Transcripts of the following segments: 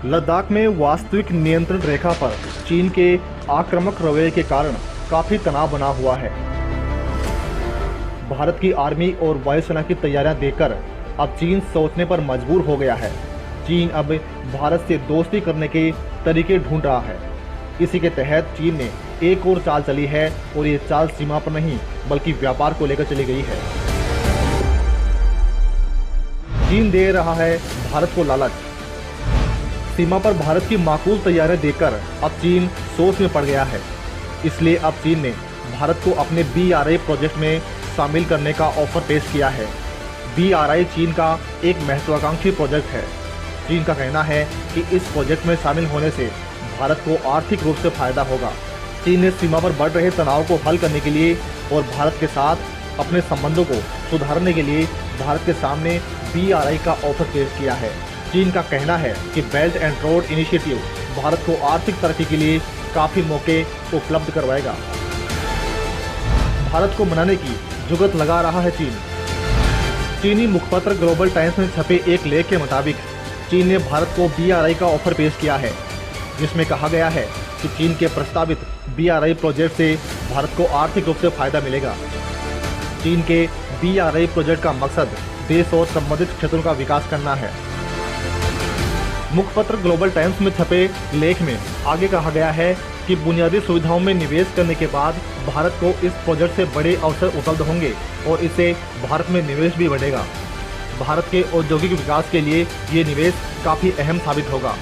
लद्दाख में वास्तविक नियंत्रण रेखा पर चीन के आक्रामक रवैये के कारण काफी तनाव बना हुआ है। भारत की आर्मी और वायुसेना की तैयारियां देखकर अब चीन सोचने पर मजबूर हो गया है। चीन अब भारत से दोस्ती करने के तरीके ढूंढ रहा है। इसी के तहत चीन ने एक और चाल चली है और ये चाल सीमा पर नहीं बल्कि व्यापार को लेकर चली गई है। चीन दे रहा है भारत को लालच। सीमा पर भारत की माकूल तैयारियां देखकर अब चीन सोच में पड़ गया है। इसलिए अब चीन ने भारत को अपने BRI प्रोजेक्ट में शामिल करने का ऑफर पेश किया है। BRI चीन का एक महत्वाकांक्षी प्रोजेक्ट है। चीन का कहना है कि इस प्रोजेक्ट में शामिल होने से भारत को आर्थिक रूप से फायदा होगा। चीन ने सीमा पर बढ़ रहे तनाव को हल करने के लिए और भारत के साथ अपने संबंधों को सुधारने के लिए भारत के सामने BRI का ऑफर पेश किया है। चीन का कहना है कि belt and road initiative Bharat को आर्थिक तरक्की के लिए काफी मौके उपलब्ध करवाएगा। भारत को मनाने की जुगत लगा रहा है चीन। चीनी मुखपत्र ग्लोबल टाइम्स में छपे एक लेख के मुताबिक चीन ने भारत को BRI का ऑफर पेश किया है, जिसमें कहा गया है कि चीन के प्रस्तावित BRI प्रोजेक्ट से भारत को आर्थिक रूप से फायदा मिलेगा। चीन के BRI प्रोजेक्ट का मकसद देश और संबंधित क्षेत्रों का विकास करना है। मुखपत्र ग्लोबल टाइम्स में छपे लेख में आगे कहा गया है कि बुनियादी सुविधाओं में निवेश करने के बाद भारत को इस प्रोजेक्ट से बड़े अवसर उपलब्ध होंगे और इससे भारत में निवेश भी बढ़ेगा। भारत के औद्योगिक विकास के लिए ये निवेश काफी अहम साबित होगा।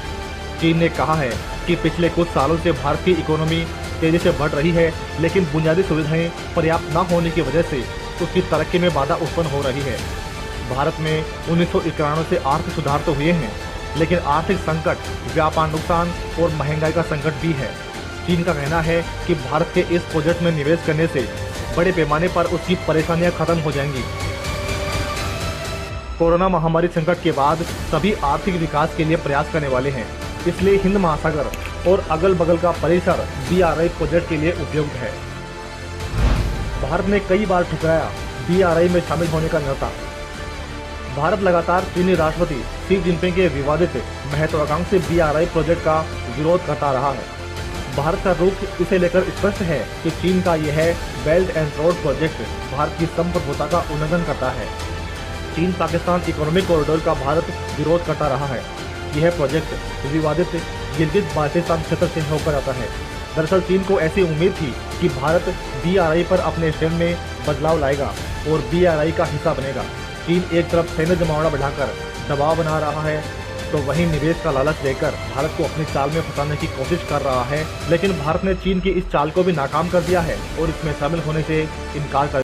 चीन ने कहा है कि पिछले कुछ सालों से भारत की इकोनॉमी तेजी से बढ़ रही है, लेकिन बुनियादी सुविधाएं पर्याप्त न होने की वजह से उसकी तरक्की में बाधा उत्पन्न हो रही है। भारत में 1991 से आर्थिक सुधार तो हुए हैं, लेकिन आर्थिक संकट, व्यापार नुकसान और महंगाई का संकट भी है। चीन का कहना है कि भारत के इस प्रोजेक्ट में निवेश करने से बड़े पैमाने पर उसकी परेशानियां खत्म हो जाएंगी। कोरोना महामारी संकट के बाद सभी आर्थिक विकास के लिए प्रयास करने वाले हैं, इसलिए हिंद महासागर और अगल बगल का परिसर BRI प्रोजेक्ट के लिए उपयुक्त है। भारत ने कई बार ठुकराया BRI में शामिल होने का न्योता। भारत लगातार चीनी राष्ट्रपति शी जिनपिंग के विवादित महत्वाकांक्षी BRI प्रोजेक्ट का विरोध करता रहा है। भारत का रुख इसे लेकर स्पष्ट है कि चीन का यह belt and road project Bharat की संप्रभुता का उल्लंघन करता है। चीन पाकिस्तान इकोनॉमिक कॉरिडोर का भारत विरोध करता रहा है। यह प्रोजेक्ट विवादित गिलगित बाल्टिस्तान क्षेत्र से होकर आता है। दरअसल चीन को ऐसी उम्मीद थी कि भारत BRI पर अपने स्टैंड में बदलाव लाएगा और BRI का हिस्सा बनेगा। चीन एक तरफ सैन्य जमावड़ा बढ़ाकर दबाव बना रहा है, तो वहीं निवेश का लालच देकर भारत को अपनी चाल में फंसाने की कोशिश कर रहा है। लेकिन भारत ने चीन की इस चाल को भी नाकाम कर दिया है और इसमें शामिल होने से इनकार कर